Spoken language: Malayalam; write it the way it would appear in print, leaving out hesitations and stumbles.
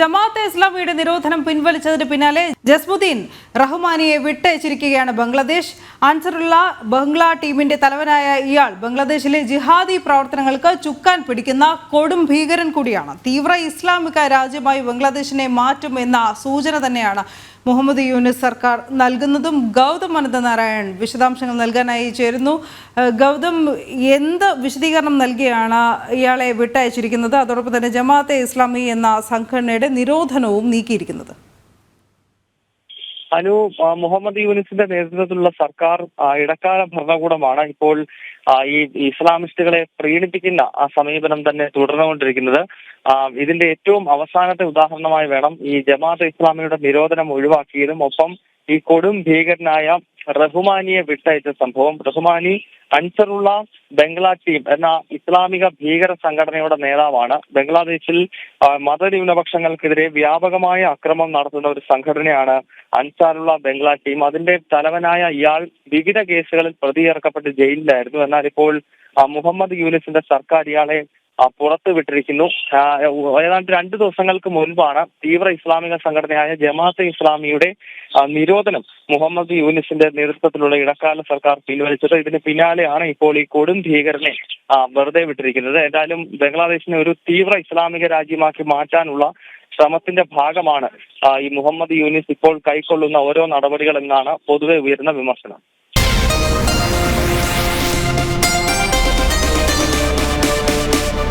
ജമാഅത്തെ ഇസ്ലാമിയുടെ നിരോധനം പിൻവലിച്ചതിന് പിന്നാലെ ജസ്മുദ്ദീൻ റഹ്മാനിയെ വിട്ടയച്ചിരിക്കുകയാണ് ബംഗ്ലാദേശ്. അൻസറുള്ള ബംഗ്ലാ ടീമിന്റെ തലവനായ ഇയാൾ ബംഗ്ലാദേശിലെ ജിഹാദി പ്രവർത്തനങ്ങൾക്ക് ചുക്കാൻ പിടിക്കുന്ന കൊടും ഭീകരൻ കൂടിയാണ്. തീവ്ര ഇസ്ലാമിക രാജ്യമായി ബംഗ്ലാദേശിനെ മാറ്റും എന്ന സൂചന തന്നെയാണ് മുഹമ്മദ് യൂനിസ് സർക്കാർ നൽകുന്നതും. ഗൗതം അനന്തനാരായൺ വിശദാംശങ്ങൾ നൽകാനായി ചേരുന്നു. ഗൗതം, എന്ത് വിശദീകരണം നൽകിയാണ് ഇയാളെ വിട്ടയച്ചിരിക്കുന്നത്? അതോടൊപ്പം തന്നെ ജമാഅത്തെ ഇസ്ലാമി എന്ന സംഘടനയുടെ നിരോധനവും നീക്കിയിരിക്കുന്നത്. മുഹമ്മദ് യൂനിസിന്റെ നേതൃത്വത്തിലുള്ള സർക്കാർ ഇടക്കാല ഭരണകൂടമാണ് ഇപ്പോൾ ഈ ഇസ്ലാമിസ്റ്റുകളെ പ്രീണിപ്പിക്കുന്ന സമീപനം തന്നെ തുടർന്നുകൊണ്ടിരിക്കുന്നത്. ഇതിന്റെ ഏറ്റവും അവസാനത്തെ ഉദാഹരണമായി വേണം ഈ ജമാഅത്തെ ഇസ്ലാമിയുടെ നിരോധനം ഒഴിവാക്കിയതും ഒപ്പം ഈ കൊടും ഭീകരനായ റഹ്മാനിയെ വിട്ടയച്ച സംഭവം. റഹ്മാനി അൻസറുള്ള ബംഗ്ലാ ടീം എന്ന ഇസ്ലാമിക ഭീകര സംഘടനയുടെ നേതാവാണ്. ബംഗ്ലാദേശിൽ മതന്യൂനപക്ഷങ്ങൾക്കെതിരെ വ്യാപകമായ അക്രമം നടത്തുന്ന ഒരു സംഘടനയാണ് അൻസാറുള്ള ബംഗ്ലാ ടീം. അതിന്റെ തലവനായ ഇയാൾ വിവിധ കേസുകളിൽ പ്രതി ചേർക്കപ്പെട്ട് ജയിലിലായിരുന്നു. എന്നാൽ ഇപ്പോൾ മുഹമ്മദ് യൂനിസിന്റെ സർക്കാർ ഇയാളെ പുറത്തു വിട്ടിരിക്കുന്നു. ഏതാണ്ട് 2 ദിവസങ്ങൾക്ക് മുൻപാണ് തീവ്ര ഇസ്ലാമിക സംഘടനയായ ജമാഅത്തെ ഇസ്ലാമിയുടെ നിരോധനം മുഹമ്മദ് യൂനിസിന്റെ നേതൃത്വത്തിലുള്ള ഇടക്കാല സർക്കാർ പിൻവലിച്ചത്. ഇതിന് പിന്നാലെയാണ് ഇപ്പോൾ ഈ കൊടും ഭീകരനെ വെറുതെ വിട്ടിരിക്കുന്നത്. എന്തായാലും ബംഗ്ലാദേശിനെ ഒരു തീവ്ര ഇസ്ലാമിക രാജ്യമാക്കി മാറ്റാനുള്ള ശ്രമത്തിന്റെ ഭാഗമാണ് ഈ മുഹമ്മദ് യൂനിസ് ഇപ്പോൾ കൈക്കൊള്ളുന്ന ഓരോ നടപടികൾ എന്നാണ് പൊതുവെ ഉയരുന്ന വിമർശനം.